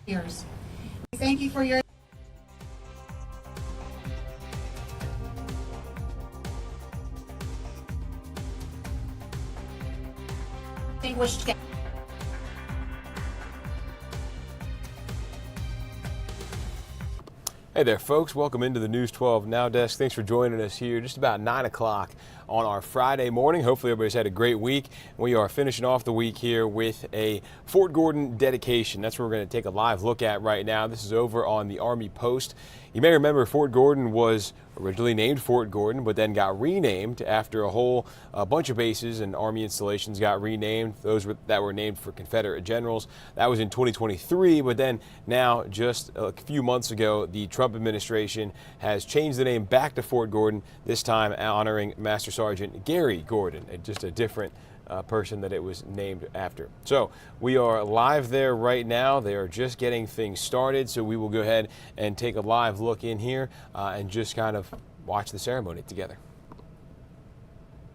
years. Thank you for your distinguished guests. Hey there, folks. Welcome into the News 12 Now Desk. Thanks for joining us here just about 9 o'clock on our Friday morning. Hopefully everybody's had a great week. We are finishing off the week here with a Fort Gordon dedication. That's what we're going to take a live look at right now. This is over on the Army Post. You may remember Fort Gordon was originally named Fort Gordon, but then got renamed after a bunch of bases and Army installations got renamed. Those that were named for Confederate generals. That was in 2023, but then now just a few months ago, the Trump administration has changed the name back to Fort Gordon, this time honoring Master Sergeant Gary Gordon, just a different person that it was named after. So we are live there right now. They are just getting things started, so we will go ahead and take a live look in here and just kind of watch the ceremony together.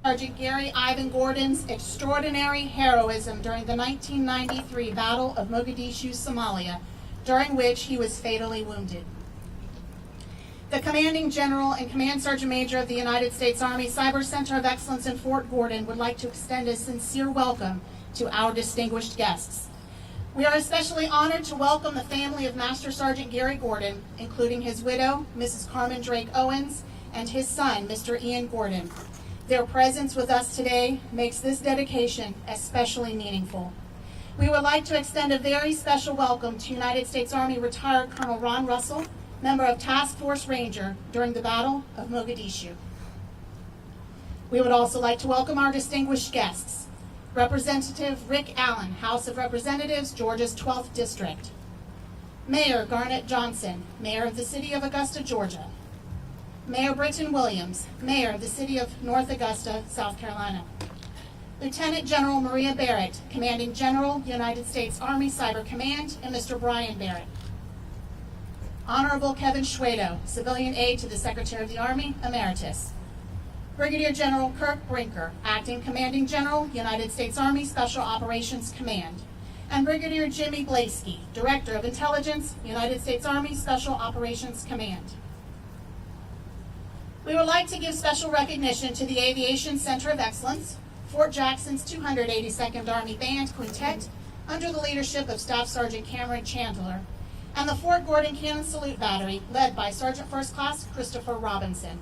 Sergeant Gary Ivan Gordon's extraordinary heroism during the 1993 Battle of Mogadishu, Somalia, during which he was fatally wounded. The Commanding General and Command Sergeant Major of the United States Army Cyber Center of Excellence in Fort Gordon would like to extend a sincere welcome to our distinguished guests. We are especially honored to welcome the family of Master Sergeant Gary Gordon, including his widow, Mrs. Carmen Drake Owens, and his son, Mr. Ian Gordon. Their presence with us today makes this dedication especially meaningful. We would like to extend a very special welcome to United States Army retired Colonel Ron Russell, member of Task Force Ranger during the Battle of Mogadishu. We would also like to welcome our distinguished guests. Representative Rick Allen, House of Representatives, Georgia's 12th District. Mayor Garnett Johnson, Mayor of the City of Augusta, Georgia. Mayor Britton Williams, Mayor of the City of North Augusta, South Carolina. Lieutenant General Maria Barrett, Commanding General, United States Army Cyber Command, and Mr. Brian Barrett. Honorable Kevin Schwedo, Civilian Aide to the Secretary of the Army, Emeritus. Brigadier General Kirk Brinker, Acting Commanding General, United States Army Special Operations Command. And Brigadier Jimmy Blaskey, Director of Intelligence, United States Army Special Operations Command. We would like to give special recognition to the Aviation Center of Excellence, Fort Jackson's 282nd Army Band Quintet, under the leadership of Staff Sergeant Cameron Chandler, and the Fort Gordon Cannon Salute Battery, led by Sergeant First Class Christopher Robinson.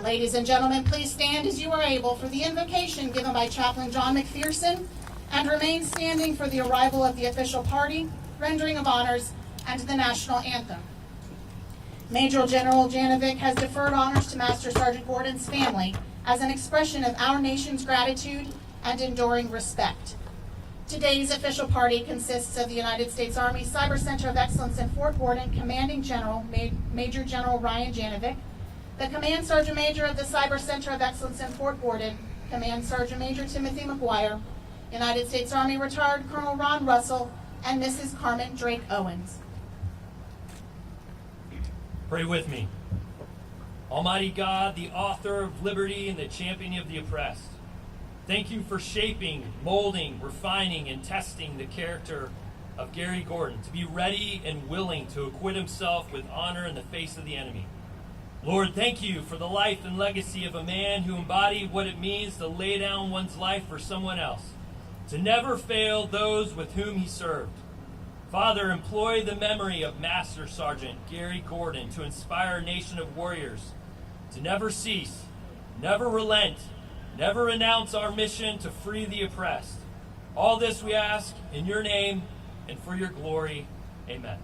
Ladies and gentlemen, please stand as you are able for the invocation given by Chaplain John McPherson, and remain standing for the arrival of the official party, rendering of honors, and the national anthem. Major General Janovic has deferred honors to Master Sergeant Gordon's family as an expression of our nation's gratitude and enduring respect. Today's official party consists of the United States Army Cyber Center of Excellence in Fort Gordon Commanding General Major General Ryan Janovic, the Command Sergeant Major of the Cyber Center of Excellence in Fort Gordon, Command Sergeant Major Timothy McGuire, United States Army retired Colonel Ron Russell, and Mrs. Carmen Drake Owens. Pray with me. Almighty God, the author of liberty and the champion of the oppressed, thank you for shaping, molding, refining, and testing the character of Gary Gordon to be ready and willing to acquit himself with honor in the face of the enemy. Lord, thank you for the life and legacy of a man who embodied what it means to lay down one's life for someone else, to never fail those with whom he served. Father, employ the memory of Master Sergeant Gary Gordon to inspire a nation of warriors to never cease, never relent, never renounce our mission to free the oppressed. All this we ask in your name and for your glory. Amen.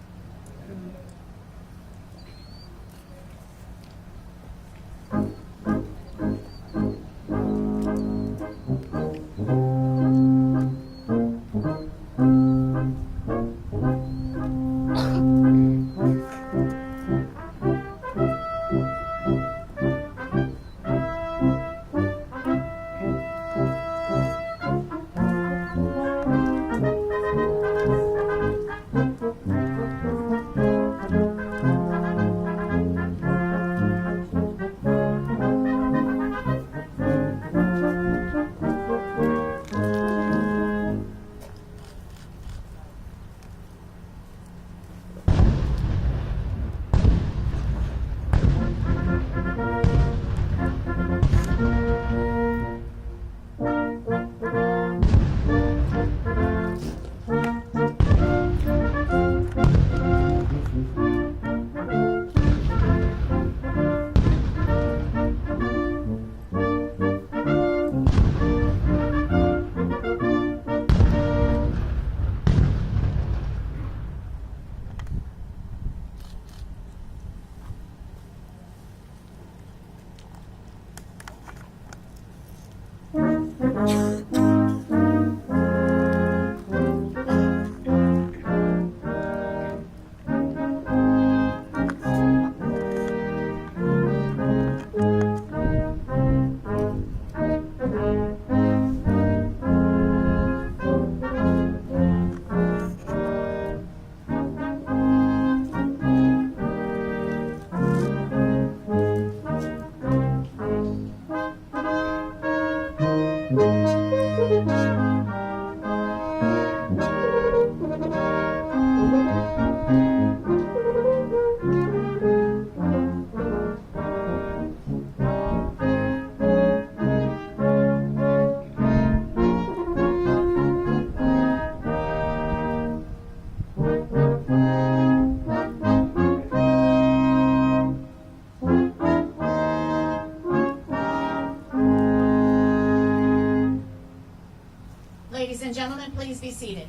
Please be seated.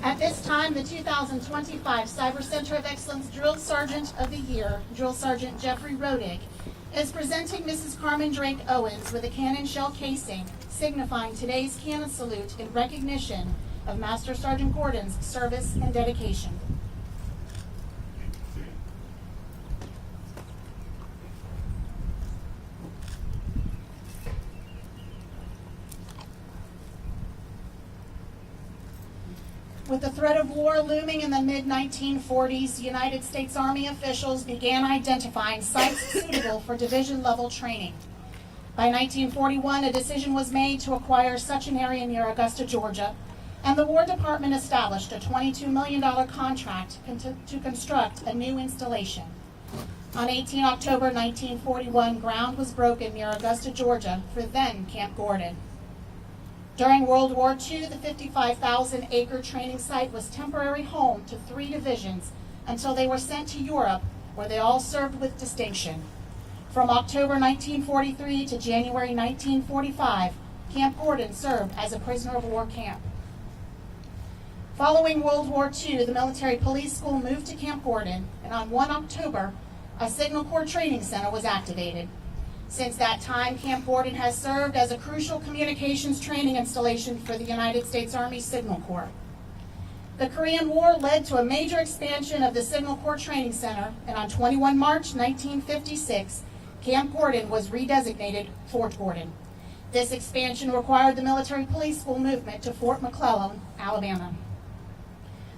At this time, the 2025 Cyber Center of Excellence Drill Sergeant of the Year, Drill Sergeant Jeffrey Rodig, is presenting Mrs. Carmen Drake Owens with a cannon shell casing, signifying today's cannon salute in recognition of Master Sergeant Gordon's service and dedication. With the threat of war looming in the mid-1940s, United States Army officials began identifying sites suitable for division-level training. By 1941, a decision was made to acquire such an area near Augusta, Georgia, and the War Department established a $22 million contract to construct a new installation. On 18 October 1941, ground was broken near Augusta, Georgia, for then Camp Gordon. During World War II, the 55,000-acre training site was temporary home to 3 divisions until they were sent to Europe, where they all served with distinction. From October 1943 to January 1945, Camp Gordon served as a prisoner of war camp. Following World War II, the military police school moved to Camp Gordon, and on 1 October, a Signal Corps training center was activated. Since that time, Camp Gordon has served as a crucial communications training installation for the United States Army Signal Corps. The Korean War led to a major expansion of the Signal Corps Training Center, and on 21 March 1956, Camp Gordon was redesignated Fort Gordon. This expansion required the military police school movement to Fort McClellan, Alabama.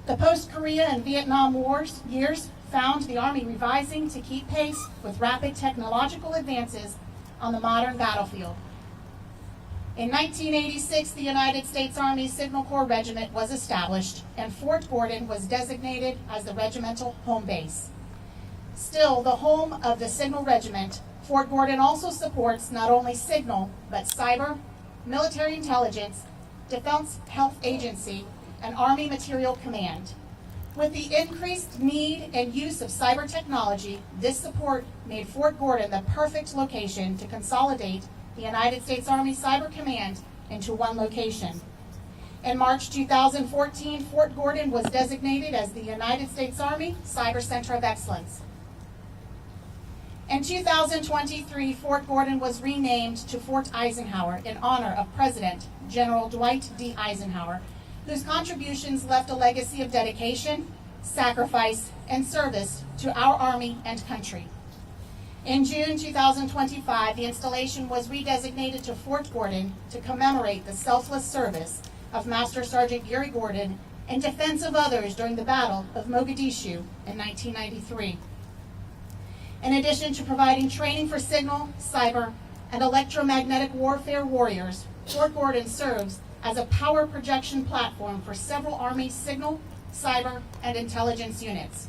The post-Korea and Vietnam Wars years found the Army revising to keep pace with rapid technological advances on the modern battlefield. In 1986, the United States Army Signal Corps Regiment was established, and Fort Gordon was designated as the regimental home base. Still the home of the Signal Regiment, Fort Gordon also supports not only signal, but cyber, military intelligence, Defense Health Agency, and Army Materiel Command. With the increased need and use of cyber technology, this support made Fort Gordon the perfect location to consolidate the United States Army Cyber Command into one location. In March 2014, Fort Gordon was designated as the United States Army Cyber Center of Excellence. In 2023, Fort Gordon was renamed to Fort Eisenhower in honor of President General Dwight D. Eisenhower, whose contributions left a legacy of dedication, sacrifice, and service to our Army and country. In June 2025, the installation was redesignated to Fort Gordon to commemorate the selfless service of Master Sergeant Gary Gordon in defense of others during the Battle of Mogadishu in 1993. In addition to providing training for signal, cyber, and electromagnetic warfare warriors, Fort Gordon serves as a power projection platform for several Army signal, cyber, and intelligence units.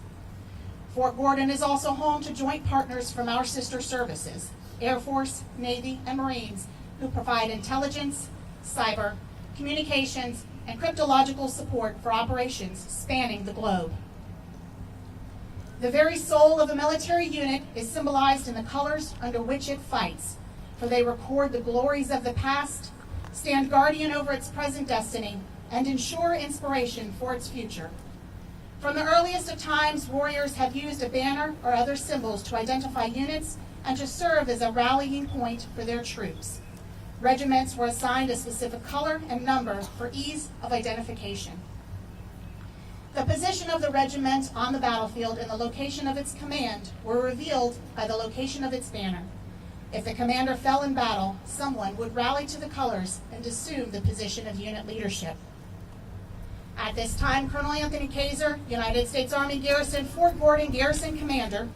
Fort Gordon is also home to joint partners from our sister services, Air Force, Navy, and Marines, who provide intelligence, cyber, communications, and cryptological support for operations spanning the globe. The very soul of a military unit is symbolized in the colors under which it fights, for they record the glories of the past, stand guardian over its present destiny, and ensure inspiration for its future. From the earliest of times, warriors have used a banner or other symbols to identify units and to serve as a rallying point for their troops. Regiments were assigned a specific color and number for ease of identification. The position of the regiment on the battlefield and the location of its command were revealed by the location of its banner. If the commander fell in battle, someone would rally to the colors and assume the position of unit leadership. At this time, Colonel Anthony Kaiser, United States Army Garrison Fort Gordon Garrison Commander,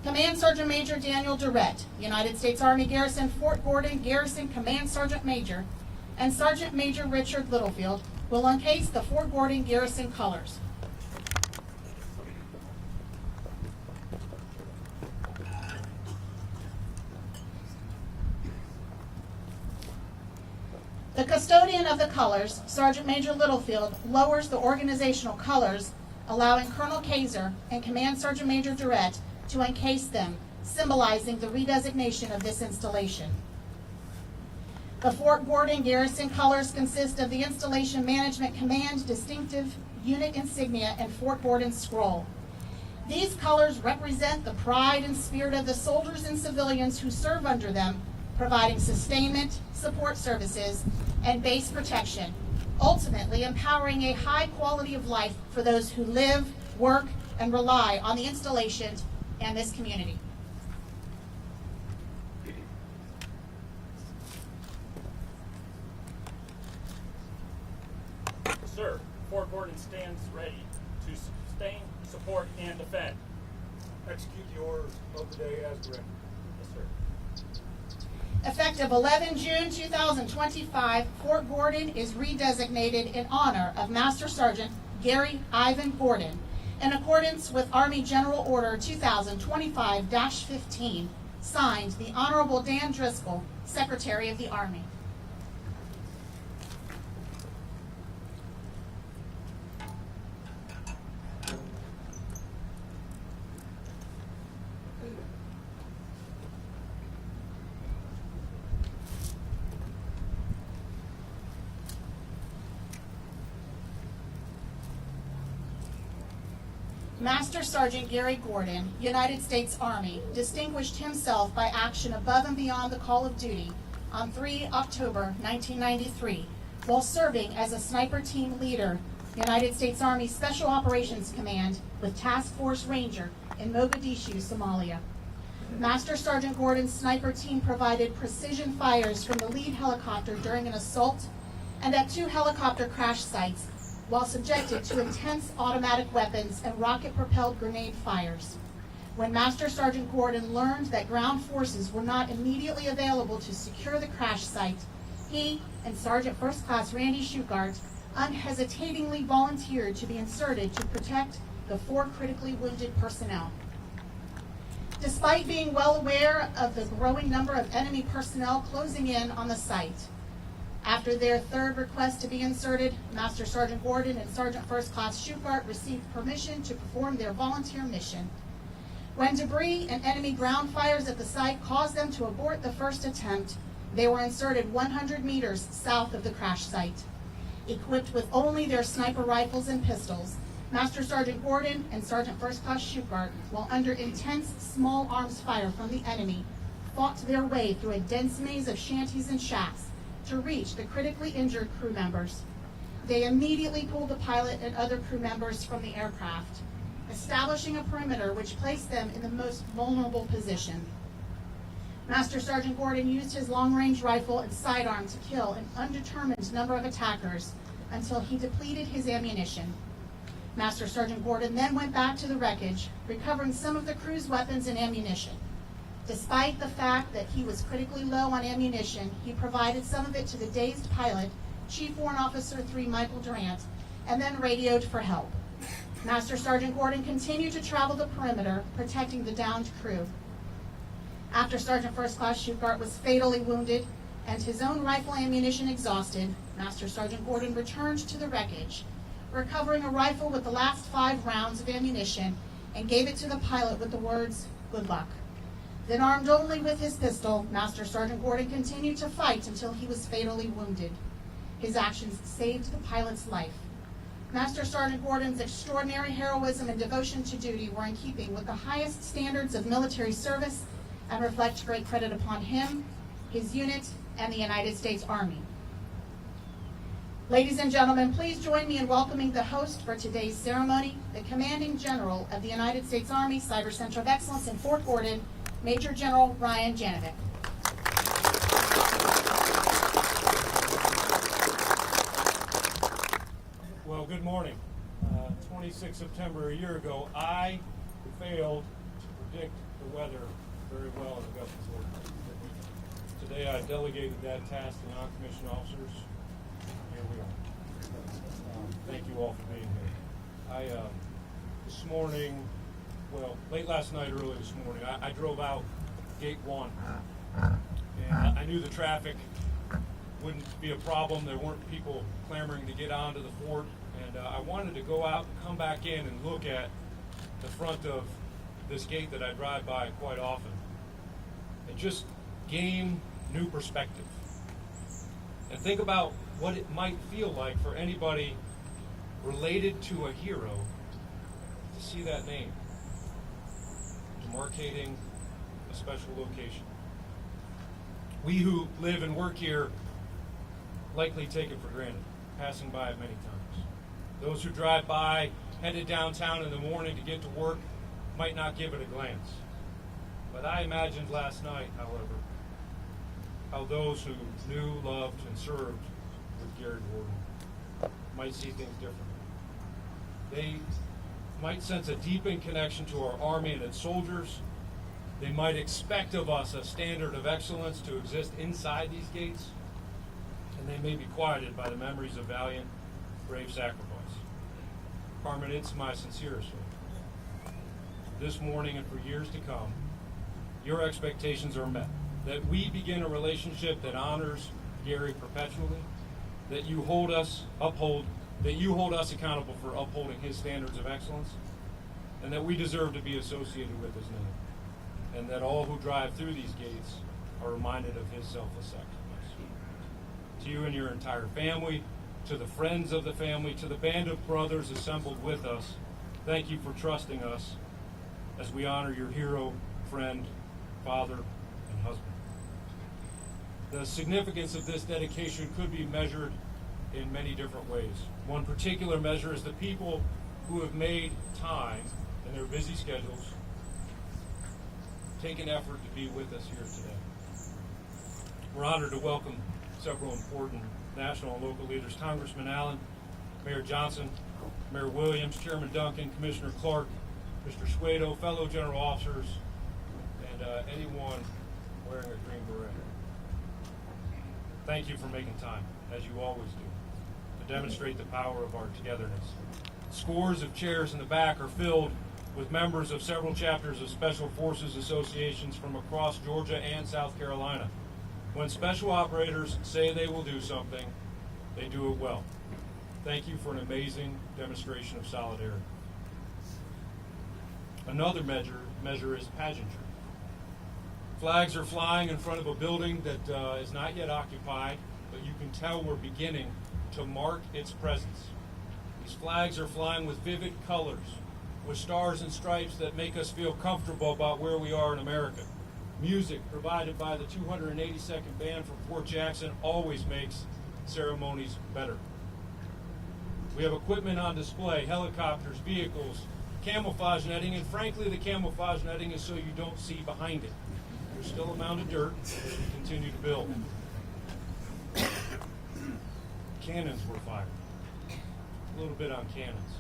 Command Sergeant Major Daniel Durrett, United States Army Garrison Fort Gordon Garrison Command Sergeant Major, and Sergeant Major Richard Littlefield will uncase the Fort Gordon Garrison colors. The custodian of the colors, Sergeant Major Littlefield, lowers the organizational colors, allowing Colonel Kaiser and Command Sergeant Major Durrett to encase them, symbolizing the redesignation of this installation. The Fort Gordon garrison colors consist of the Installation Management Command distinctive unit insignia and Fort Gordon scroll. These colors represent the pride and spirit of the soldiers and civilians who serve under them, providing sustainment, support services, and base protection, ultimately empowering a high quality of life for those who live, work, and rely on the installation and this community. Sir, Fort Gordon stands ready to sustain, support, and defend. Execute the orders of the day as directed. Yes, sir. Effective 11 June 2025, Fort Gordon is redesignated in honor of Master Sergeant Gary Ivan Gordon in accordance with Army General Order 2025-15, signed the Honorable Dan Driscoll, Secretary of the Army. Master Sergeant Gary Gordon, United States Army, distinguished himself by action above and beyond the call of duty on 3 October 1993 while serving as a sniper team leader, United States Army Special Operations Command with Task Force Ranger in Mogadishu, Somalia. Master Sergeant Gordon's sniper team provided precision fires from the lead helicopter during an assault and at 2 helicopter crash sites while subjected to intense automatic weapons and rocket-propelled grenade fires. When Master Sergeant Gordon learned that ground forces were not immediately available to secure the crash site, he and Sergeant First Class Randy Shugart unhesitatingly volunteered to be inserted to protect the 4 critically wounded personnel. Despite being well aware of the growing number of enemy personnel closing in on the site, after their 3rd request to be inserted, Master Sergeant Gordon and Sergeant First Class Shugart received permission to perform their volunteer mission. When debris and enemy ground fires at the site caused them to abort the first attempt, they were inserted 100 meters south of the crash site. Equipped with only their sniper rifles and pistols, Master Sergeant Gordon and Sergeant First Class Shugart, while under intense small arms fire from the enemy, fought their way through a dense maze of shanties and shacks to reach the critically injured crew members. They immediately pulled the pilot and other crew members from the aircraft, establishing a perimeter which placed them in the most vulnerable position. Master Sergeant Gordon used his long-range rifle and sidearm to kill an undetermined number of attackers until he depleted his ammunition. Master Sergeant Gordon then went back to the wreckage, recovering some of the crew's weapons and ammunition. Despite the fact that he was critically low on ammunition, he provided some of it to the dazed pilot, Chief Warrant Officer 3 Michael Durant, and then radioed for help. Master Sergeant Gordon continued to travel the perimeter, protecting the downed crew. After Sergeant First Class Shugart was fatally wounded and his own rifle ammunition exhausted, Master Sergeant Gordon returned to the wreckage, recovering a rifle with the last 5 rounds of ammunition, and gave it to the pilot with the words, "Good luck." Then, armed only with his pistol, Master Sergeant Gordon continued to fight until he was fatally wounded. His actions saved the pilot's life. Master Sergeant Gordon's extraordinary heroism and devotion to duty were in keeping with the highest standards of military service and reflect great credit upon him, his unit, and the United States Army. Ladies and gentlemen, please join me in welcoming the host for today's ceremony, the Commanding General of the United States Army Cyber Center of Excellence in Fort Gordon, Major General Ryan Janovic. Well, good morning. 26 September a year ago, I failed to predict the weather very well in the governor's order. Today I delegated that task to non-commissioned officers. Here we are. Thank you all for being here. This morning, well, late last night, early this morning, I drove out Gate 1. And I knew the traffic wouldn't be a problem. There weren't people clamoring to get onto the fort. And I wanted to go out and come back in and look at the front of this gate that I drive by quite often and just gain new perspective. And think about what it might feel like for anybody related to a hero to see that name demarcating a special location. We who live and work here likely take it for granted, passing by it many times. Those who drive by, headed downtown in the morning to get to work, might not give it a glance. But I imagined last night, however, how those who knew, loved, and served with Gary Gordon might see things differently. They might sense a deepened connection to our Army and its soldiers. They might expect of us a standard of excellence to exist inside these gates, and they may be quieted by the memories of valiant, brave sacrifice. Carmen, it's my sincerest hope. This morning and for years to come, your expectations are met. That we begin a relationship that honors Gary perpetually, that you hold us accountable for upholding his standards of excellence, and that we deserve to be associated with his name, and that all who drive through these gates are reminded of his selfless sacrifice. To you and your entire family, to the friends of the family, to the band of brothers assembled with us, thank you for trusting us as we honor your hero, friend, father, and husband. The significance of this dedication could be measured in many different ways. One particular measure is the people who have made time in their busy schedules, take an effort to be with us here today. We're honored to welcome several important national and local leaders: Congressman Allen, Mayor Johnson, Mayor Williams, Chairman Duncan, Commissioner Clark, Mr. Suedo, fellow general officers, and anyone wearing a green beret. Thank you for making time, as you always do, to demonstrate the power of our togetherness. Scores of chairs in the back are filled with members of several chapters of Special Forces associations from across Georgia and South Carolina. When special operators say they will do something, they do it well. Thank you for an amazing demonstration of solidarity. Another measure is pageantry. Flags are flying in front of a building that is not yet occupied, but you can tell we're beginning to mark its presence. These flags are flying with vivid colors, with stars and stripes that make us feel comfortable about where we are in America. Music provided by the 282nd Band from Fort Jackson always makes ceremonies better. We have equipment on display: helicopters, vehicles, camouflage netting, and frankly, the camouflage netting is so you don't see behind it. There's still a mound of dirt as we continue to build. Cannons were fired. A little bit on cannons.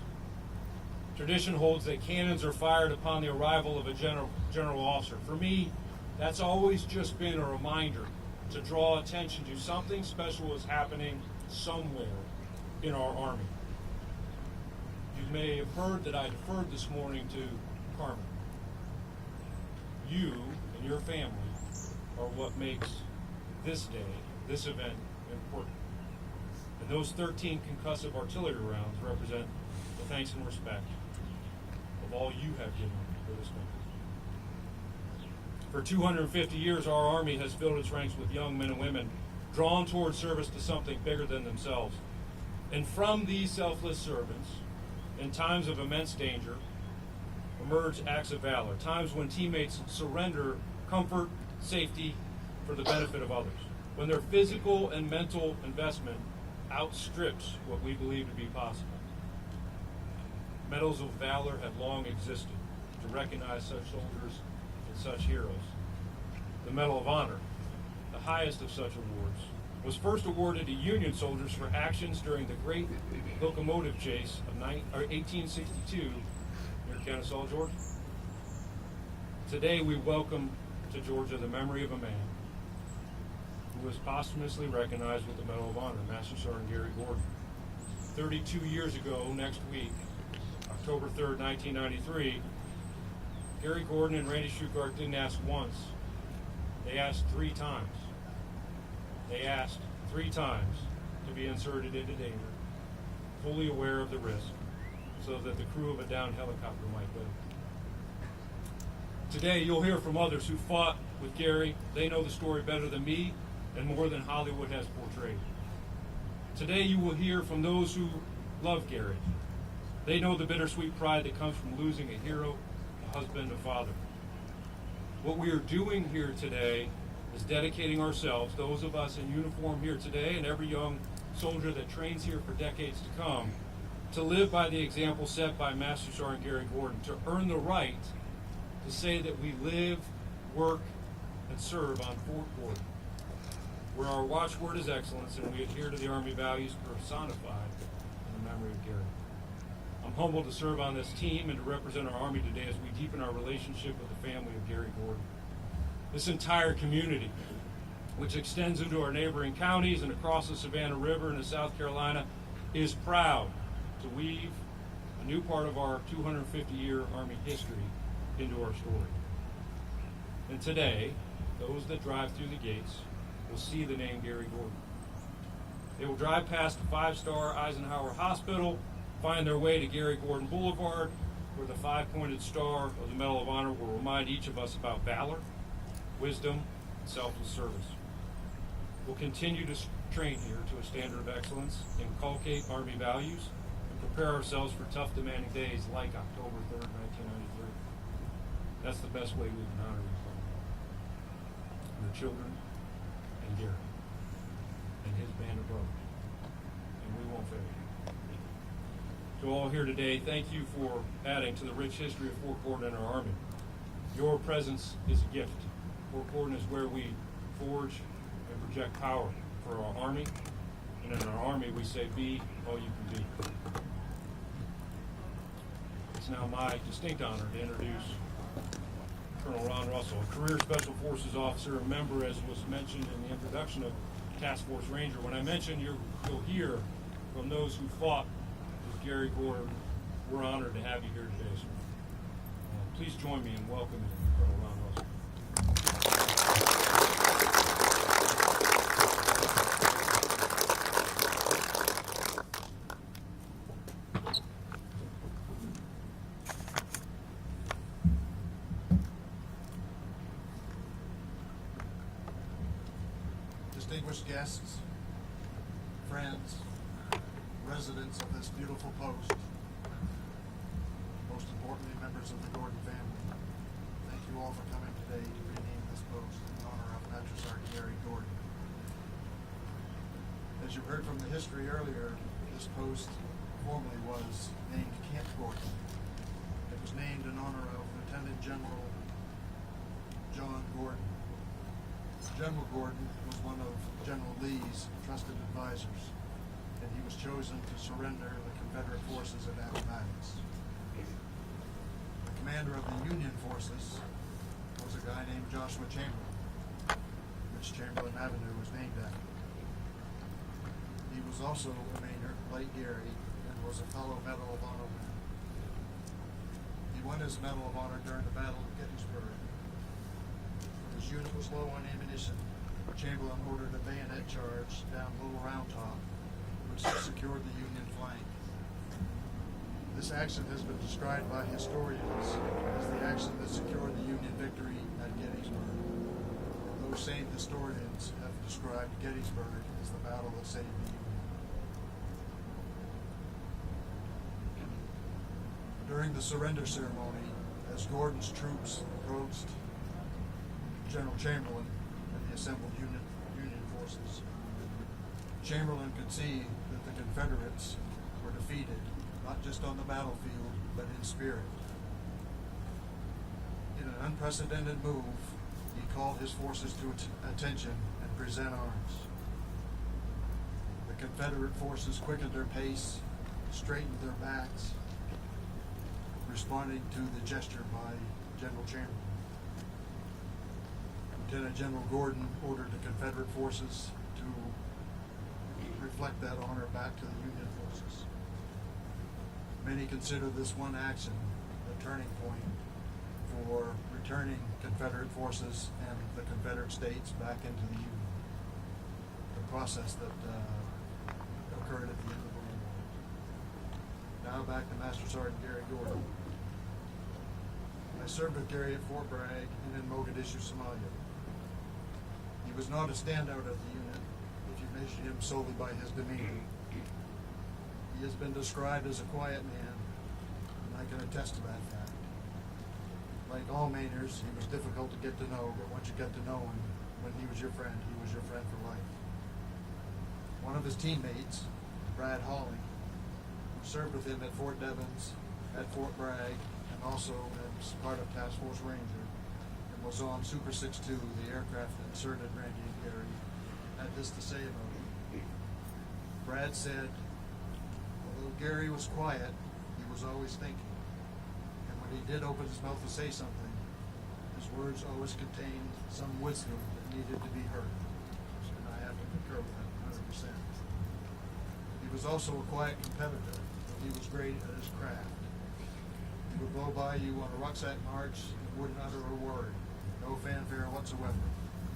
Tradition holds that cannons are fired upon the arrival of a general officer. For me, that's always just been a reminder to draw attention to something special is happening somewhere in our Army. You may have heard that I deferred this morning to Carmen. You and your family are what makes this day, this event, important. And those 13 concussive artillery rounds represent the thanks and respect of all you have given for this country. For 250 years, our Army has filled its ranks with young men and women drawn toward service to something bigger than themselves. And from these selfless servants, in times of immense danger, emerge acts of valor, times when teammates surrender comfort, safety for the benefit of others, when their physical and mental investment outstrips what we believe to be possible. Medals of valor have long existed to recognize such soldiers and such heroes. The Medal of Honor, the highest of such awards, was first awarded to Union soldiers for actions during the Great Locomotive Chase of 1862 near Kennesaw, Georgia. Today we welcome to Georgia the memory of a man who was posthumously recognized with the Medal of Honor, Master Sergeant Gary Gordon. 32 years ago, next week, October 3rd, 1993, Gary Gordon and Randy Shugart didn't ask once, they asked 3 times. They asked 3 times to be inserted into danger, fully aware of the risk, so that the crew of a downed helicopter might live. Today, you'll hear from others who fought with Gary. They know the story better than me and more than Hollywood has portrayed. Today you will hear from those who love Gary. They know the bittersweet pride that comes from losing a hero, a husband, a father. What we are doing here today is dedicating ourselves, those of us in uniform here today and every young soldier that trains here for decades to come, to live by the example set by Master Sergeant Gary Gordon, to earn the right to say that we live, work, and serve on Fort Gordon, where our watchword is excellence and we adhere to the Army values personified in the memory of Gary. I'm humbled to serve on this team and to represent our Army today as we deepen our relationship with the family of Gary Gordon. This entire community, which extends into our neighboring counties and across the Savannah River into South Carolina, is proud to weave a new part of our 250-year Army history into our story. And today, those that drive through the gates will see the name Gary Gordon. They will drive past the 5-star Eisenhower Hospital, find their way to Gary Gordon Boulevard, where the 5-pointed star of the Medal of Honor will remind each of us about valor, wisdom, and selfless service. We'll continue to train here to a standard of excellence, inculcate Army values, and prepare ourselves for tough, demanding days like October 3rd, 1993. That's the best way we can honor you. Your children and Gary and his band of brothers. And we won't fail you. To all here today, thank you for adding to the rich history of Fort Gordon and our Army. Your presence is a gift. Fort Gordon is where we forge and project power for our Army. And in our Army, we say, be all you can be. It's now my distinct honor to introduce Colonel Ron Russell, a career Special Forces officer, a member, as was mentioned in the introduction, of Task Force Ranger. When I mention you'll hear from those who fought with Gary Gordon, we're honored to have you here today, sir. Please join me in welcoming Colonel Ron Russell. Distinguished guests, friends, residents of this beautiful post, most importantly, members of the Gordon family, thank you all for coming today to rename this post in honor of Master Sergeant Gary Gordon. As you heard from the history earlier, this post formerly was named Camp Gordon. It was named in honor of Lieutenant General John Gordon. General Gordon was one of General Lee's trusted advisors, and he was chosen to surrender the Confederate forces at Appomattox. The commander of the Union forces was a guy named Joshua Chamberlain, which Chamberlain Avenue was named after. He was also a Maynard, like Gary, and was a fellow Medal of Honor winner. He won his Medal of Honor during the Battle of Gettysburg. His unit was low on ammunition. Chamberlain ordered a bayonet charge down Little Round Top, which secured the Union flank. This action has been described by historians as the action that secured the Union victory at Gettysburg. Those same historians have described Gettysburg as the battle that saved the Union. During the surrender ceremony, as Gordon's troops approached General Chamberlain and the assembled Union forces, Chamberlain could see that the Confederates were defeated, not just on the battlefield, but in spirit. In an unprecedented move, he called his forces to attention and present arms. The Confederate forces quickened their pace, straightened their backs, responding to the gesture by General Chamberlain. Lieutenant General Gordon ordered the Confederate forces to reflect that honor back to the Union forces. Many consider this one action a turning point for returning Confederate forces and the Confederate states back into the Union. The process that occurred at the end of the war. Now back to Master Sergeant Gary Gordon. I served with Gary at Fort Bragg and in Mogadishu, Somalia. He was not a standout of the unit. If you measure him solely by his demeanor. He has been described as a quiet man, and I can attest to that fact. Like all Mainers, he was difficult to get to know, but once you got to know him, when he was your friend for life. One of his teammates, Brad Hawley, who served with him at Fort Devens, at Fort Bragg, and also as part of Task Force Ranger, and was on Super 6-2, the aircraft that inserted Randy and Gary, had this to say about him. Brad said, although Gary was quiet, he was always thinking. And when he did open his mouth to say something, his words always contained some wisdom that needed to be heard. And I have to concur with that 100%. He was also a quiet competitor, but he was great at his craft. He would blow by you on a rucksack march and wouldn't utter a word, no fanfare whatsoever.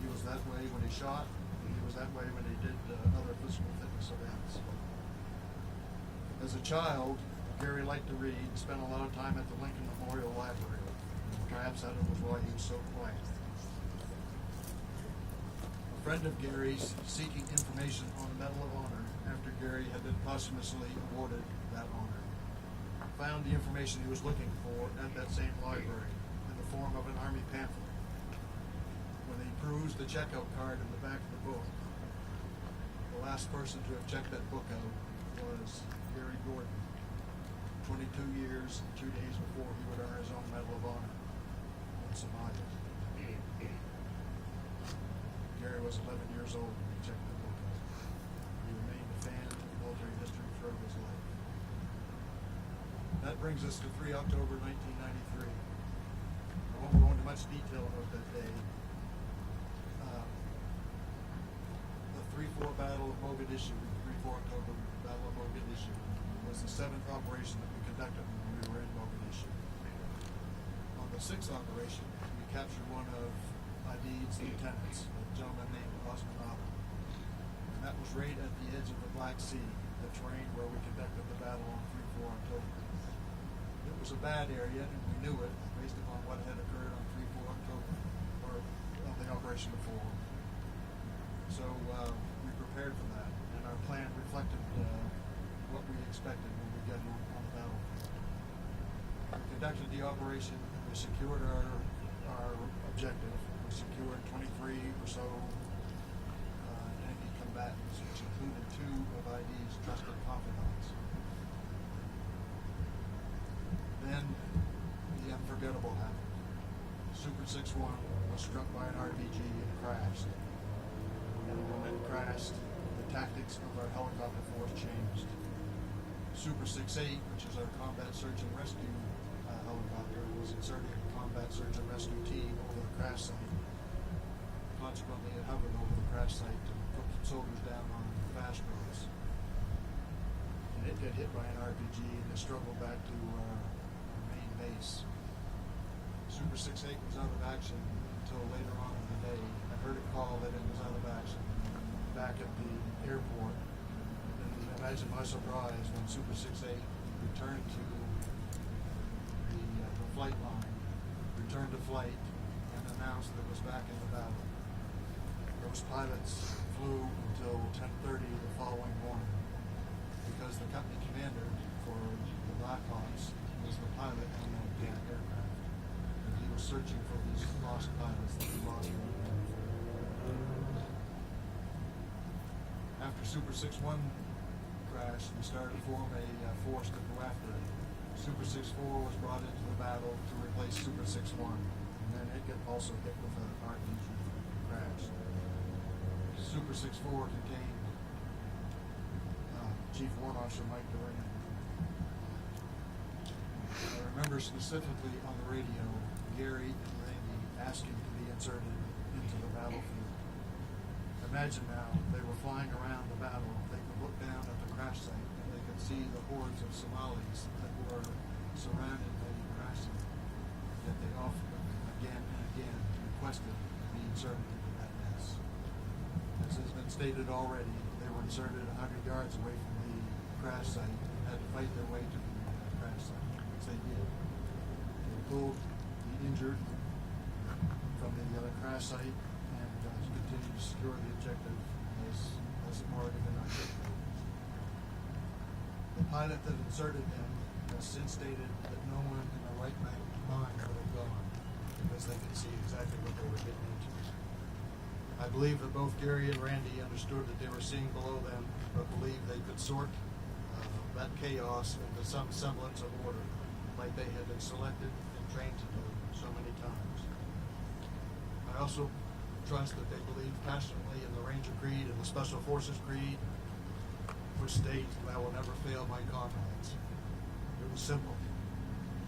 He was that way when he shot, and he was that way when he did other physical fitness events. As a child, Gary liked to read and spent a lot of time at the Lincoln Memorial Library. Perhaps that was why he was so quiet. A friend of Gary's, seeking information on the Medal of Honor after Gary had been posthumously awarded that honor, found the information he was looking for at that same library in the form of an Army pamphlet. When he perused the checkout card in the back of the book, the last person to have checked that book out was Gary Gordon, 22 years and 2 days before he would earn his own Medal of Honor in Somalia. Gary was 11 years old when he checked the book out. He remained a fan of military history throughout his life. That brings us to 3 October 1993. I won't go into much detail about that day. The 3-4 Battle of Mogadishu, 3-4 October Battle of Mogadishu, was the 7th operation that we conducted when we were in Mogadishu. On the 6th operation, we captured one of Aidid's lieutenants, a gentleman named Eisenhower. And that was right at the edge of the Black Sea, the terrain where we conducted the battle on 3-4 October. It was a bad area, and we knew it based upon what had occurred on 3-4 October, or on the operation before. So we prepared for that, and our plan reflected what we expected when we got on the battlefield. We conducted the operation, we secured our objective. We secured 23 or so enemy combatants, which included 2 of ID's trusted confidants. Then the unforgettable happened. Super 6-1 was struck by an RPG and crashed. And when it crashed, the tactics of our helicopter force changed. Super 6-8, which is our combat search and rescue helicopter, was inserted in the combat search and rescue team over the crash site. Consequently, it hovered over the crash site to put soldiers down on fast roads. And it got hit by an RPG and it struggled back to our main base. Super 6-8 was out of action until later on in the day. I heard a call that it was out of action back at the airport. And imagine my surprise when Super 6-8 returned to the flight line, returned to flight, and announced that it was back in the battle. Those pilots flew until 10:30 the following morning because the company commander for the Blackhawks was the pilot on that aircraft. And he was searching for these lost pilots that we lost from the aircraft. After Super 6-1 crashed, we started to form a force to go after it. Super 6-4 was brought into the battle to replace Super 6-1, and then it got also hit with an RPG crash. Super 6-4 contained Chief Warrant Officer Mike Duran. I remember specifically on the radio Gary and Randy asking to be inserted into the battlefield. Imagine now, they were flying around the battle, they could look down at the crash site and they could see the hordes of Somalis that were surrounding the crash site. Yet they often, again and again, requested to be inserted into that mess. As has been stated already, they were inserted 100 yards away from the crash site and had to fight their way to the crash site, which they did. They pulled the injured from the crash site and continued to secure the objective as guess I've already been articulated. The pilot that inserted him has since stated that no one in their right mind would have gone because they could see exactly what they were getting into. I believe that both Gary and Randy understood that they were seeing below them, but believed they could sort that chaos into some semblance of order, like they had been selected and trained to do so many times. I also trust that they believed passionately in the Ranger Creed and the Special Forces Creed, which state, "I will never fail my comrades." It was simple.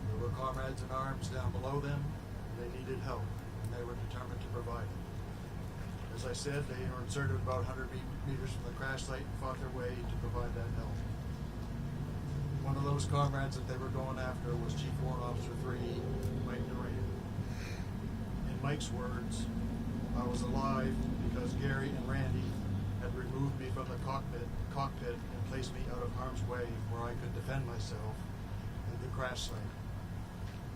There were comrades in arms down below them, and they needed help, and they were determined to provide it. As I said, they were inserted about 100 meters from the crash site and fought their way to provide that help. One of those comrades that they were going after was Chief Warrant Officer 3, Mike Durant. In Mike's words, "I was alive because Gary and Randy had removed me from the cockpit and placed me out of harm's way where I could defend myself at the crash site.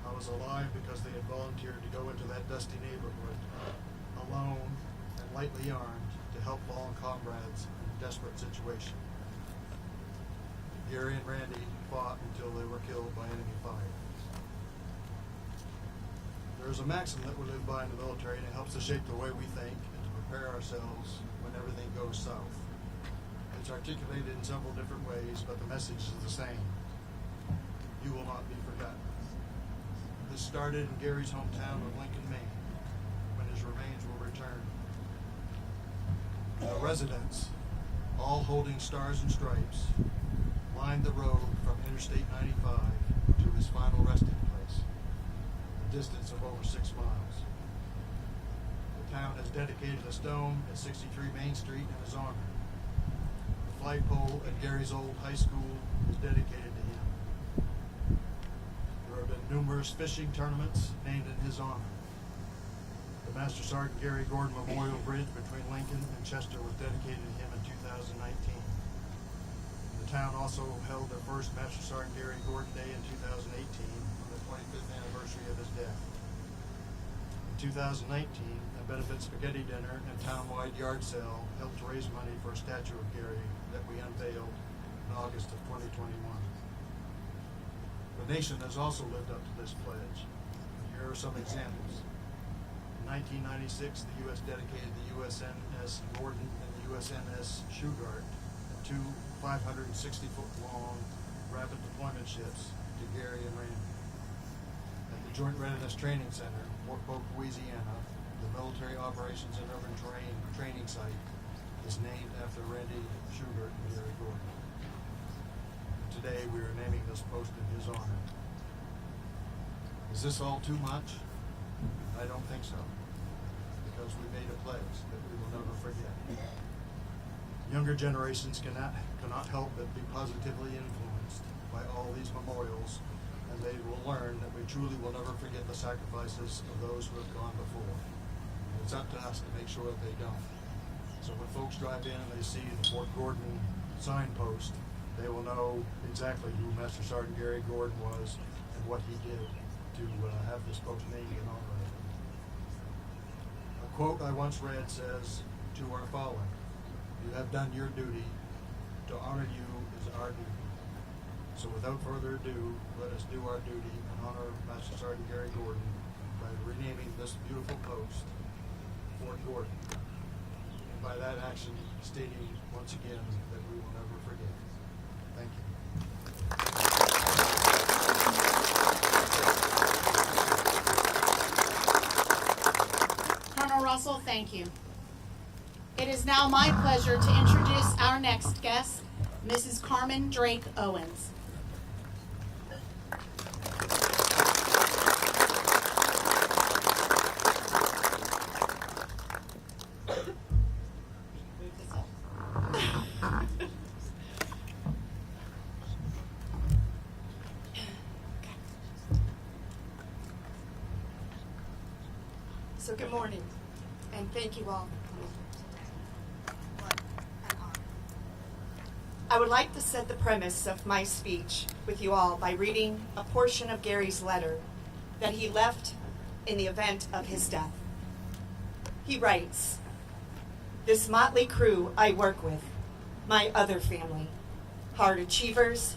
I was alive because they had volunteered to go into that dusty neighborhood, alone and lightly armed, to help fallen comrades in a desperate situation. Gary and Randy fought until they were killed by enemy fire." There is a maxim that we live by in the military, and it helps to shape the way we think and to prepare ourselves when everything goes south. It's articulated in several different ways, but the message is the same. You will not be forgotten. This started in Gary's hometown of Lincoln, Maine, when his remains were returned. The residents, all holding stars and stripes, lined the road from Interstate 95 to his final resting place, a distance of over 6 miles. The town has dedicated a stone at 63 Main Street in his honor. The flagpole at Gary's old high school is dedicated to him. There have been numerous fishing tournaments named in his honor. The Master Sergeant Gary Gordon Memorial Bridge between Lincoln and Chester was dedicated to him in 2019. The town also held their first Master Sergeant Gary Gordon Day in 2018 on the 25th anniversary of his death. In 2019, a benefit spaghetti dinner and town-wide yard sale helped to raise money for a statue of Gary that we unveiled in August of 2021. The nation has also lived up to this pledge. Here are some examples. In 1996, the U.S. dedicated the USNS Gordon and the USNS Shugart, two 560-foot-long rapid deployment ships, to Gary and Randy. At the Joint Readiness Training Center, Fort Polk, Louisiana, the Military Operations and Urban Terrain Training Site is named after Randy Shugart and Gary Gordon. Today, we are naming this post in his honor. Is this all too much? I don't think so, because we made a pledge that we will never forget. Younger generations cannot help but be positively influenced by all these memorials, and they will learn that we truly will never forget the sacrifices of those who have gone before. And it's up to us to make sure that they don't. So when folks drive in and they see the Fort Gordon signpost, they will know exactly who Master Sergeant Gary Gordon was and what he did to have this post named in honor of him. A quote I once read says, "To our fallen, you have done your duty. To honor you is our duty." So without further ado, let us do our duty and honor Master Sergeant Gary Gordon by renaming this beautiful post Fort Gordon. And by that action, stating once again that we will never forget. Thank you. Colonel Russell, thank you. It is now my pleasure to introduce our next guest, Mrs. Carmen Drake Owens. So good morning, and thank you all for coming. What an honor. I would like to set the premise of my speech with you all by reading a portion of Gary's letter that he left in the event of his death. He writes, "This motley crew I work with my other family, hard achievers,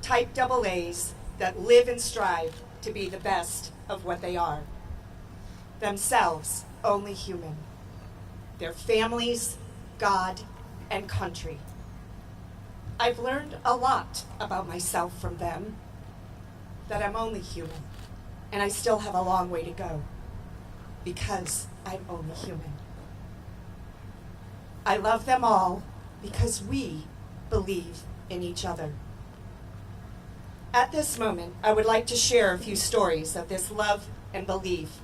type AA's that live and strive to be the best of what they are. Themselves only human. Their families, God, and country. I've learned a lot about myself from them, that I'm only human, and I still have a long way to go, because I'm only human. I love them all because we believe in each other. At this moment, I would like to share a few stories of this love and belief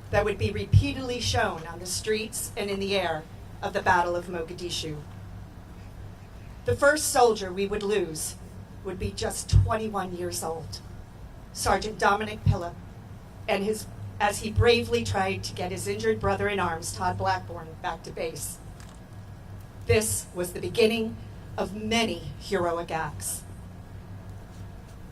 that would be repeatedly shown on the streets and in the air of the Battle of Mogadishu. The first soldier we would lose would be just 21 years old, Sergeant Dominic Pilla, and as he bravely tried to get his injured brother-in-arms, Todd Blackburn, back to base. This was the beginning of many heroic acts.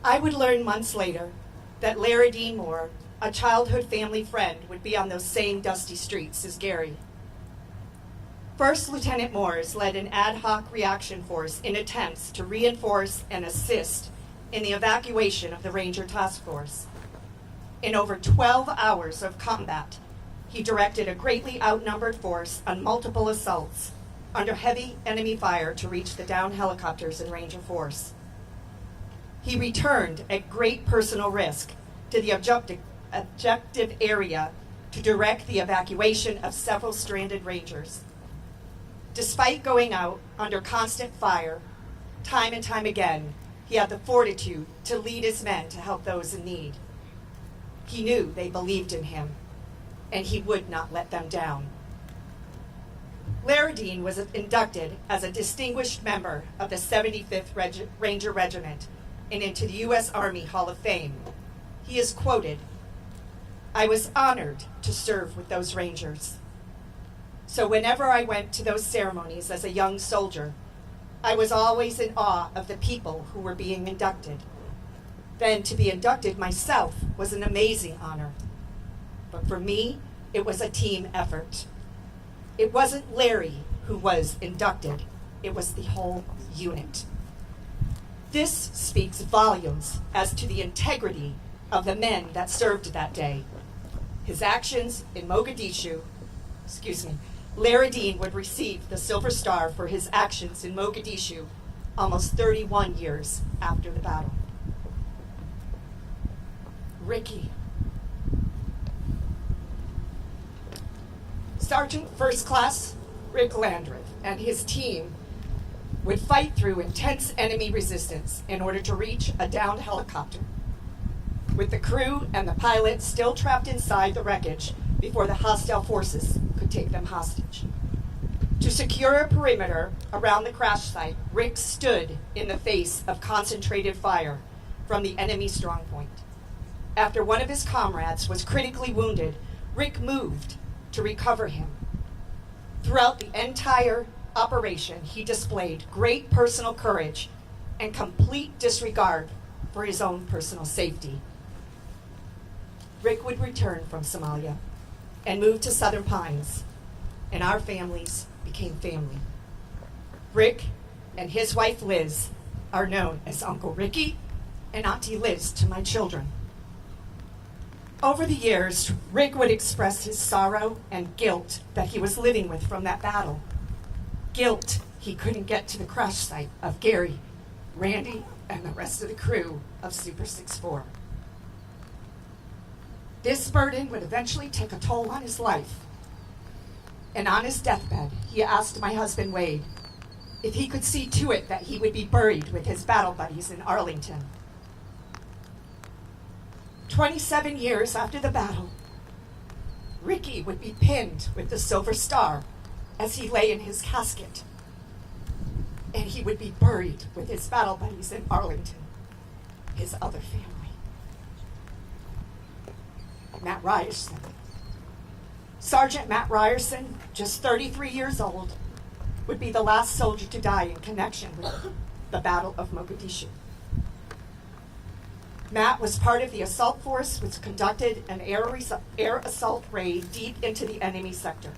I would learn months later that Larry Dean Moore, a childhood family friend, would be on those same dusty streets as Gary. First Lieutenant Moores led an ad hoc reaction force in attempts to reinforce and assist in the evacuation of the Ranger Task Force. In over 12 hours of combat, he directed a greatly outnumbered force on multiple assaults under heavy enemy fire to reach the downed helicopters and Ranger force. He returned at great personal risk to the objective area to direct the evacuation of several stranded Rangers. Despite going out under constant fire, time and time again, he had the fortitude to lead his men to help those in need. He knew they believed in him, and he would not let them down. Larry Dean was inducted as a distinguished member of the 75th Ranger Regiment and into the U.S. Army Hall of Fame. He is quoted, "I was honored to serve with those Rangers. So whenever I went to those ceremonies as a young soldier, I was always in awe of the people who were being inducted. Then to be inducted myself was an amazing honor. But for me, it was a team effort. It wasn't Larry who was inducted, it was the whole unit. This speaks volumes as to the integrity of the men that served that day. His actions in Mogadishu, Larry Dean would receive the Silver Star for his actions in Mogadishu almost 31 years after the battle. Ricky. Sergeant First Class Rick Landreth and his team would fight through intense enemy resistance in order to reach a downed helicopter, with the crew and the pilot still trapped inside the wreckage before the hostile forces could take them hostage. To secure a perimeter around the crash site, Rick stood in the face of concentrated fire from the enemy strongpoint. After one of his comrades was critically wounded, Rick moved to recover him. Throughout the entire operation, he displayed great personal courage and complete disregard for his own personal safety. Rick would return from Somalia and move to Southern Pines, and our families became family. Rick and his wife Liz are known as Uncle Ricky and Auntie Liz to my children. Over the years, Rick would express his sorrow and guilt that he was living with from that battle. Guilt he couldn't get to the crash site of Gary, Randy, and the rest of the crew of Super 6-4. This burden would eventually take a toll on his life. And on his deathbed, he asked my husband Wade if he could see to it that he would be buried with his battle buddies in Arlington. 27 years after the battle, Ricky would be pinned with the Silver Star as he lay in his casket, and he would be buried with his battle buddies in Arlington, his other family. Matt Ryerson. Sergeant Matt Ryerson, just 33 years old, would be the last soldier to die in connection with the Battle of Mogadishu. Matt was part of the assault force which conducted an air assault raid deep into the enemy sector.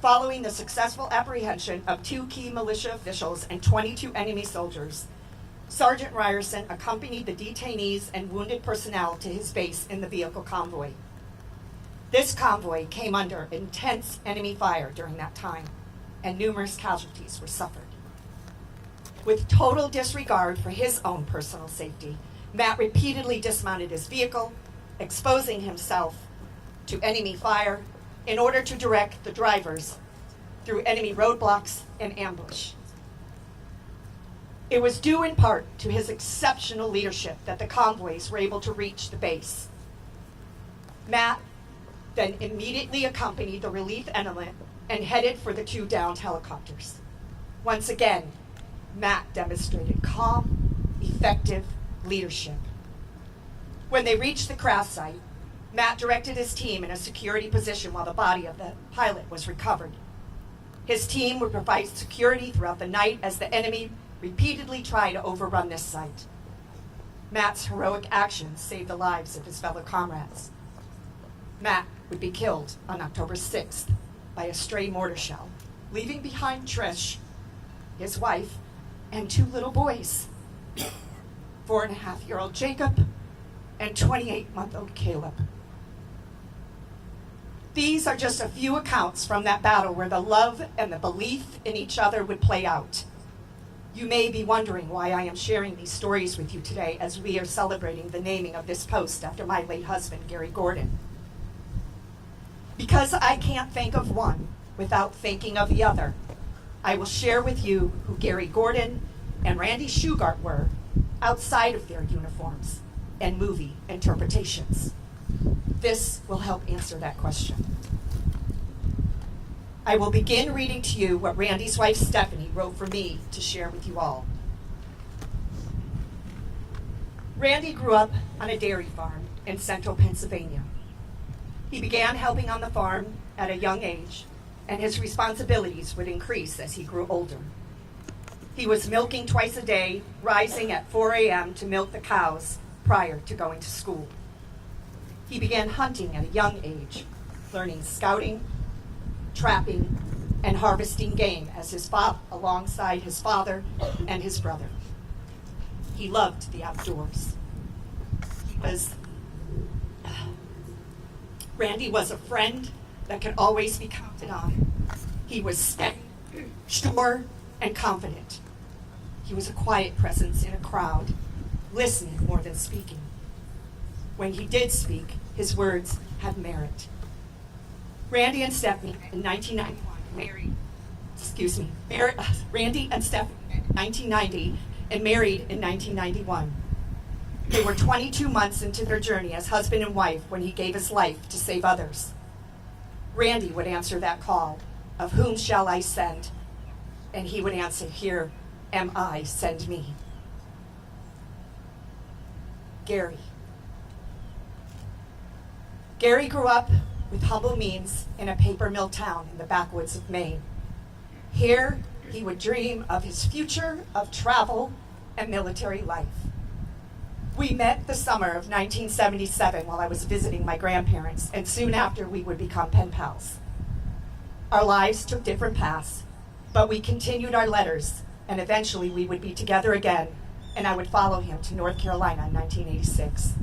Following the successful apprehension of 2 key militia officials and 22 enemy soldiers, Sergeant Ryerson accompanied the detainees and wounded personnel to his base in the vehicle convoy. This convoy came under intense enemy fire during that time, and numerous casualties were suffered. With total disregard for his own personal safety, Matt repeatedly dismounted his vehicle, exposing himself to enemy fire in order to direct the drivers through enemy roadblocks and ambush. It was due in part to his exceptional leadership that the convoys were able to reach the base. Matt then immediately accompanied the relief element and headed for the 2 downed helicopters. Once again, Matt demonstrated calm, effective leadership. When they reached the crash site, Matt directed his team in a security position while the body of the pilot was recovered. His team would provide security throughout the night as the enemy repeatedly tried to overrun this site. Matt's heroic actions saved the lives of his fellow comrades. Matt would be killed on October 6th by a stray mortar shell, leaving behind Trish, his wife, and 2 little boys, 4.5-year-old Jacob and 28-month-old Caleb. These are just a few accounts from that battle where the love and the belief in each other would play out. You may be wondering why I am sharing these stories with you today as we are celebrating the naming of this post after my late husband, Gary Gordon. Because I can't think of one without thinking of the other, I will share with you who Gary Gordon and Randy Shugart were outside of their uniforms and movie interpretations. This will help answer that question. I will begin reading to you what Randy's wife Stephanie wrote for me to share with you all. Randy grew up on a dairy farm in central Pennsylvania. He began helping on the farm at a young age, and his responsibilities would increase as he grew older. He was milking twice a day, rising at 4 a.m. to milk the cows prior to going to school. He began hunting at a young age, learning scouting, trapping, and harvesting game alongside his father and his brother. He loved the outdoors. Randy was a friend that could always be counted on. He was steady, sure, and confident. He was a quiet presence in a crowd, listening more than speaking. When he did speak, his words had merit. Randy and Stephanie in 1991 Randy and Stephanie in 1990 and married in 1991. They were 22 months into their journey as husband and wife when he gave his life to save others. Randy would answer that call of whom shall I send? And he would answer, here am I, send me. Gary. Gary grew up with humble means in a paper mill town in the backwoods of Maine. Here, he would dream of his future of travel and military life. We met the summer of 1977 while I was visiting my grandparents, and soon after we would become pen pals. Our lives took different paths, but we continued our letters, and eventually we would be together again, and I would follow him to North Carolina in 1986.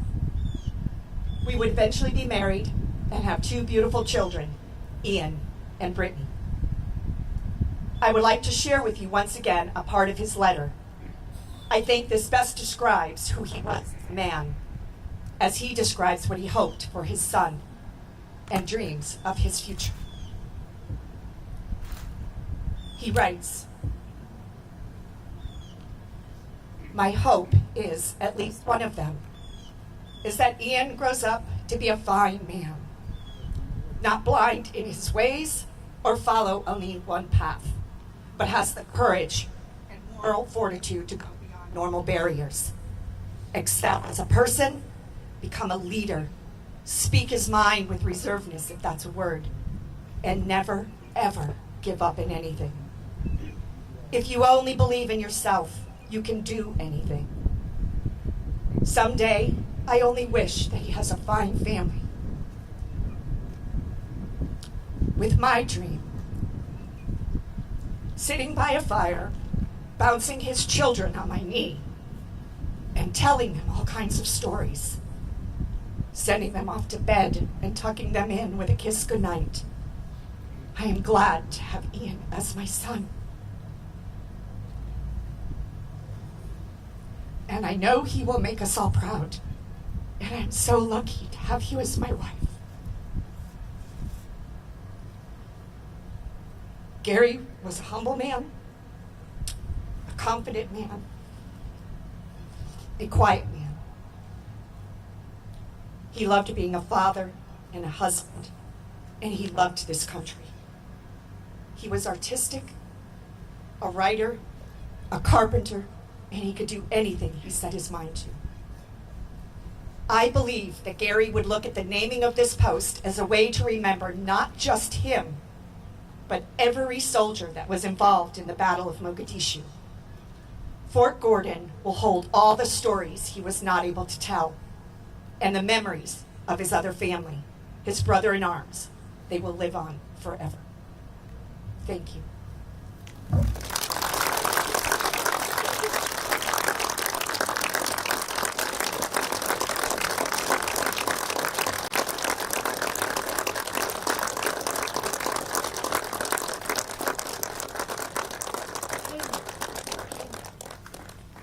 We would eventually be married and have 2 beautiful children, Ian and Brittany. I would like to share with you once again a part of his letter. I think this best describes who he was as a man, as he describes what he hoped for his son and dreams of his future. He writes, my hope is, at least one of them, is that Ian grows up to be a fine man, not blind in his ways or follow only one path, but has the courage and moral fortitude to go beyond normal barriers, excel as a person, become a leader, speak his mind with reservedness, if that's a word, and never, ever give up in anything. If you only believe in yourself, you can do anything. Someday, I only wish that he has a fine family. With my dream sitting by a fire, bouncing his children on my knee, and telling them all kinds of stories, sending them off to bed and tucking them in with a kiss goodnight. I am glad to have Ian as my son. And I know he will make us all proud. And I'm so lucky to have you as my wife. Gary was a humble man, a confident man, a quiet man. He loved being a father and a husband, and he loved this country. He was artistic, a writer, a carpenter, and he could do anything he set his mind to. I believe that Gary would look at the naming of this post as a way to remember not just him, but every soldier that was involved in the Battle of Mogadishu. Fort Gordon will hold all the stories he was not able to tell, and the memories of his other family, his brother in arms. They will live on forever. Thank you.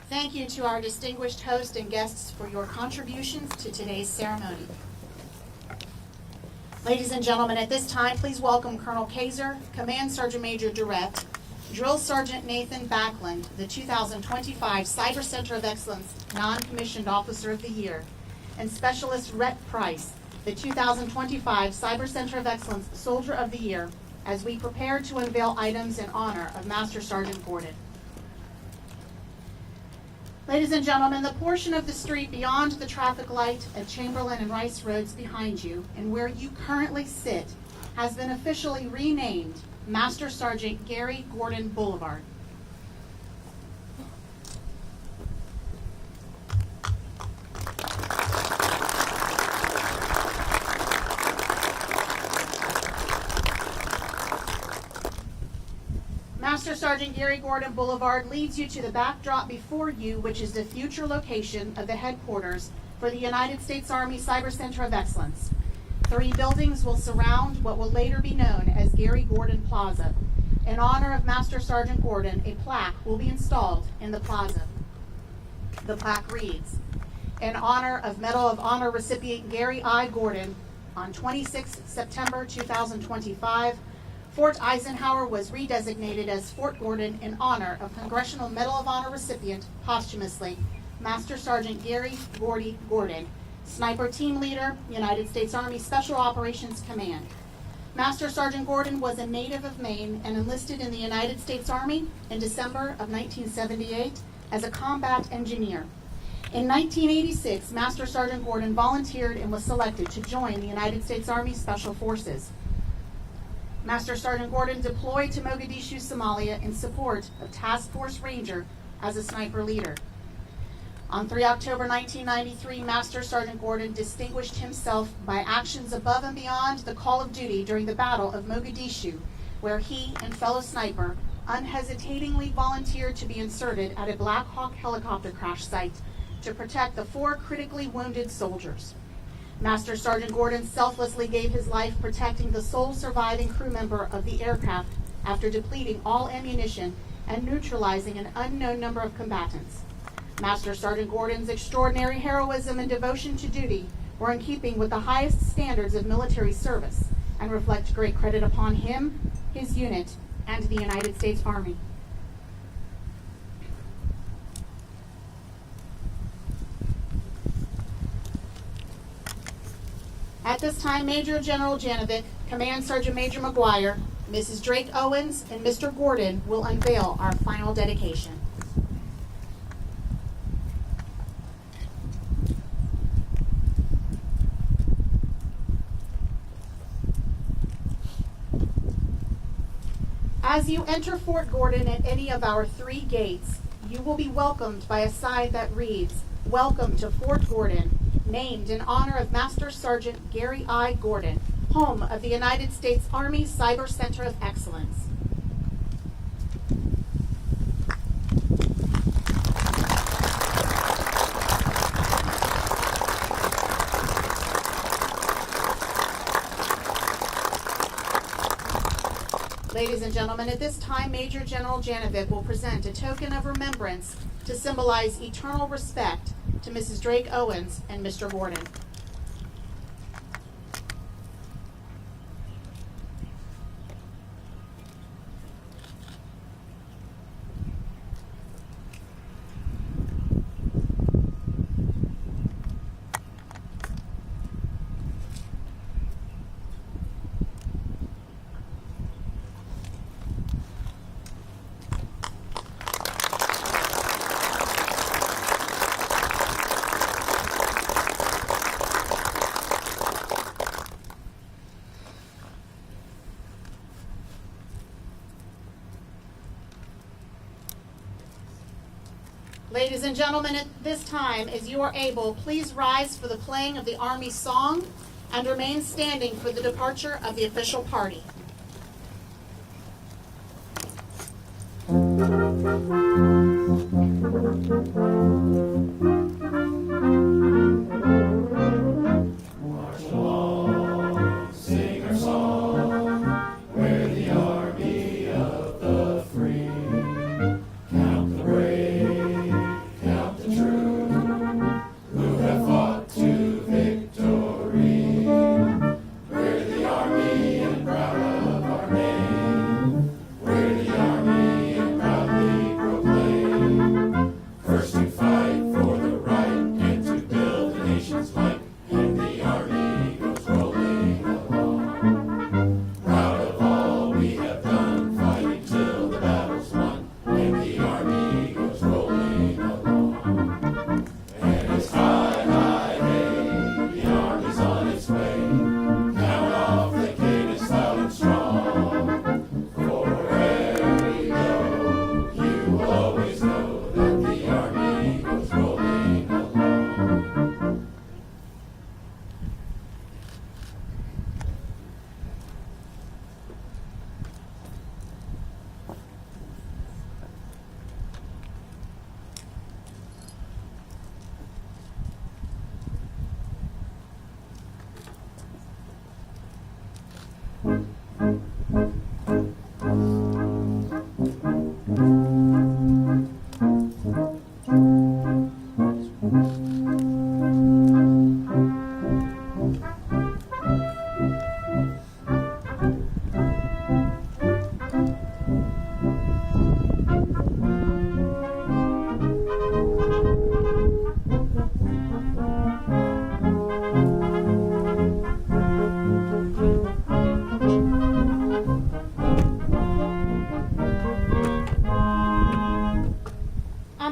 Thank you to our distinguished host and guests for your contributions to today's ceremony. Ladies and gentlemen, at this time, please welcome Colonel Kaiser, Command Sergeant Major Durrett, Drill Sergeant Nathan Backlund, the 2025 Cyber Center of Excellence Non-Commissioned Officer of the Year, and Specialist Rhett Price, the 2025 Cyber Center of Excellence Soldier of the Year, as we prepare to unveil items in honor of Master Sergeant Gordon. Ladies and gentlemen, the portion of the street beyond the traffic light at Chamberlain and Rice Roads behind you and where you currently sit has been officially renamed Master Sergeant Gary Gordon Boulevard. Master Sergeant Gary Gordon Boulevard leads you to the backdrop before you, which is the future location of the headquarters for the United States Army Cyber Center of Excellence. 3 buildings will surround what will later be known as Gary Gordon Plaza. In honor of Master Sergeant Gordon, a plaque will be installed in the plaza. The plaque reads, in honor of Medal of Honor recipient Gary I. Gordon, on 26 September 2025, Fort Eisenhower was redesignated as Fort Gordon in honor of Congressional Medal of Honor recipient, posthumously, Master Sergeant Gary Gordy Gordon, Sniper Team Leader, United States Army Special Operations Command. Master Sergeant Gordon was a native of Maine and enlisted in the United States Army in December of 1978 as a combat engineer. In 1986, Master Sergeant Gordon volunteered and was selected to join the United States Army Special Forces. Master Sergeant Gordon deployed to Mogadishu, Somalia in support of Task Force Ranger as a sniper leader. On 3 October 1993, Master Sergeant Gordon distinguished himself by actions above and beyond the call of duty during the Battle of Mogadishu, where he and fellow sniper unhesitatingly volunteered to be inserted at a Black Hawk helicopter crash site to protect the 4 critically wounded soldiers. Master Sergeant Gordon selflessly gave his life protecting the sole surviving crew member of the aircraft after depleting all ammunition and neutralizing an unknown number of combatants. Master Sergeant Gordon's extraordinary heroism and devotion to duty were in keeping with the highest standards of military service and reflect great credit upon him, his unit, and the United States Army. At this time, Major General Janovic, Command Sergeant Major McGuire, Mrs. Drake Owens, and Mr. Gordon will unveil our final dedication. As you enter Fort Gordon at any of our 3 gates, you will be welcomed by a sign that reads, "Welcome to Fort Gordon, named in honor of Master Sergeant Gary I. Gordon, home of the United States Army Cyber Center of Excellence." Ladies and gentlemen, at this time, Major General Janovic will present a token of remembrance to symbolize eternal respect to Mrs. Drake Owens and Mr. Gordon. Ladies and gentlemen, at this time, as you are able, please rise for the playing of the Army song and remain standing for the departure of the official party.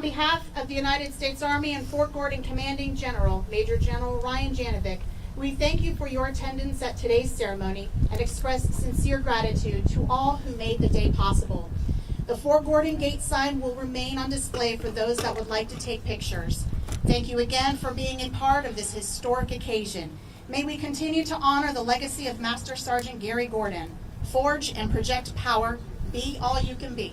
On behalf of the United States Army and Fort Gordon Commanding General, Major General Ryan Janovic, we thank you for your attendance at today's ceremony and express sincere gratitude to all who made the day possible. The Fort Gordon gate sign will remain on display for those that would like to take pictures. Thank you again for being a part of this historic occasion. May we continue to honor the legacy of Master Sergeant Gary Gordon. Forge and project power. Be all you can be.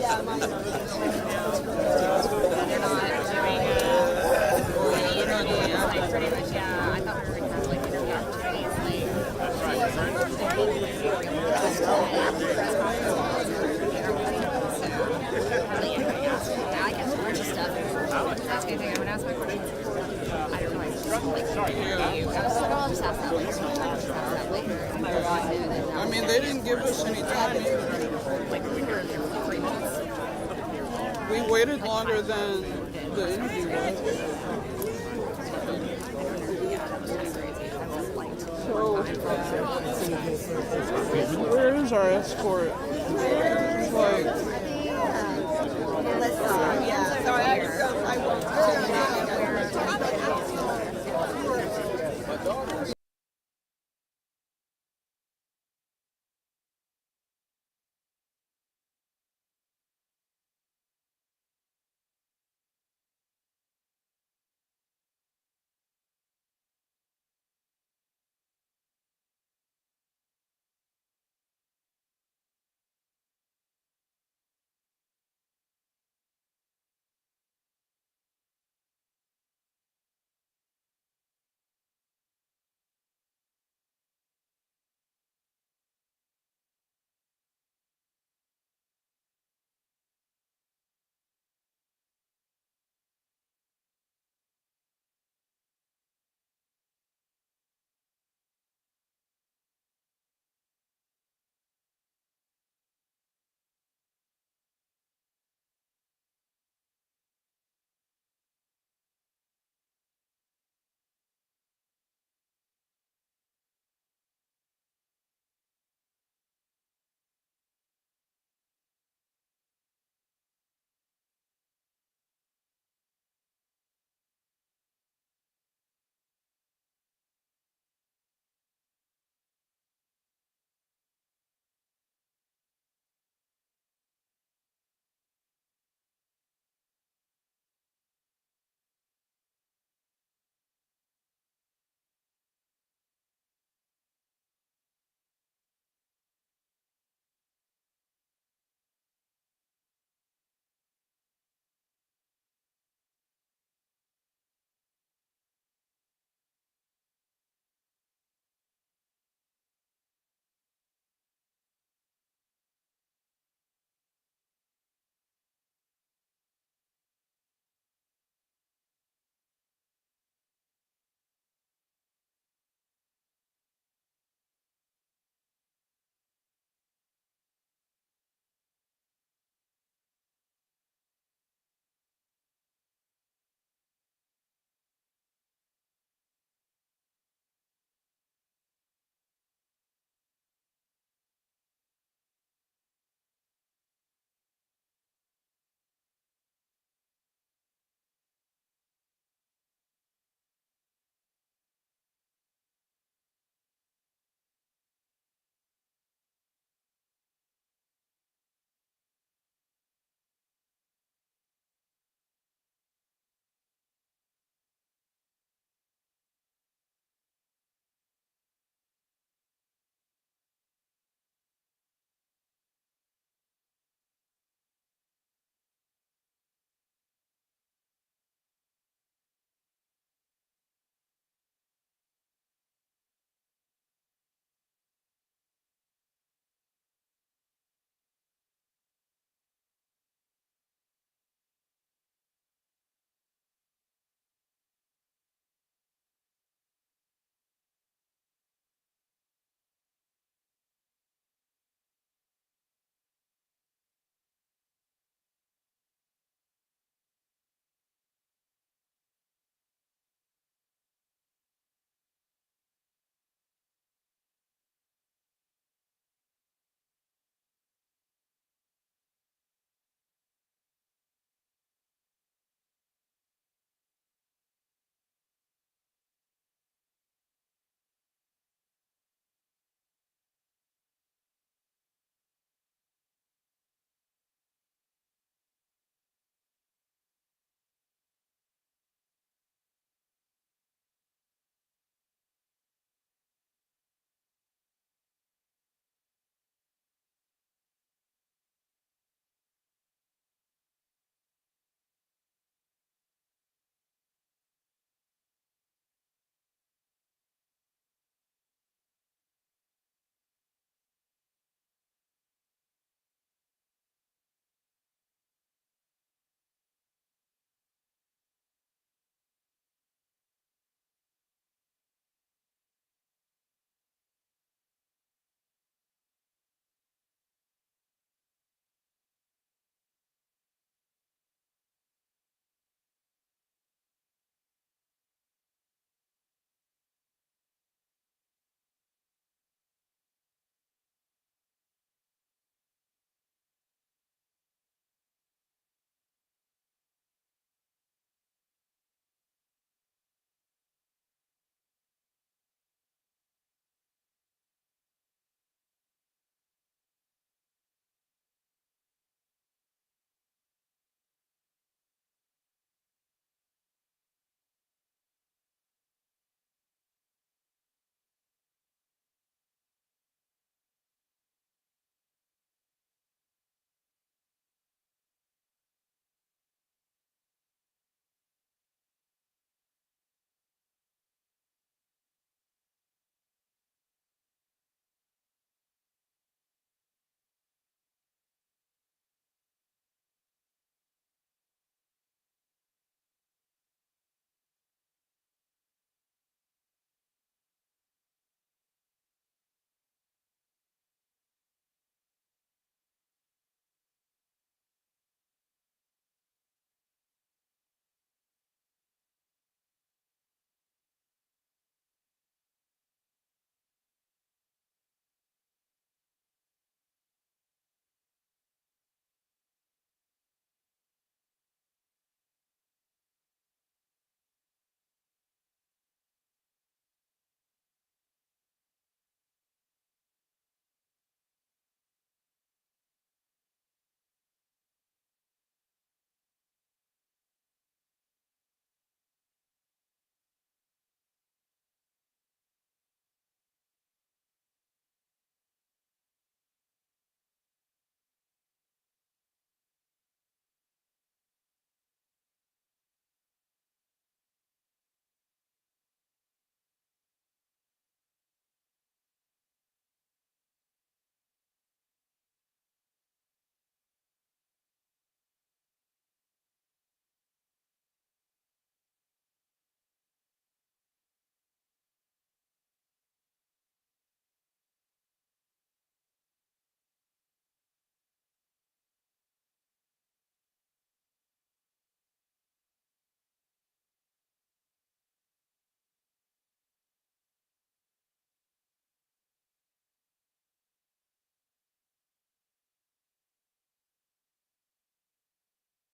I mean, they didn't give us any time either. We waited longer than the interview was. So, where is our escort? It's like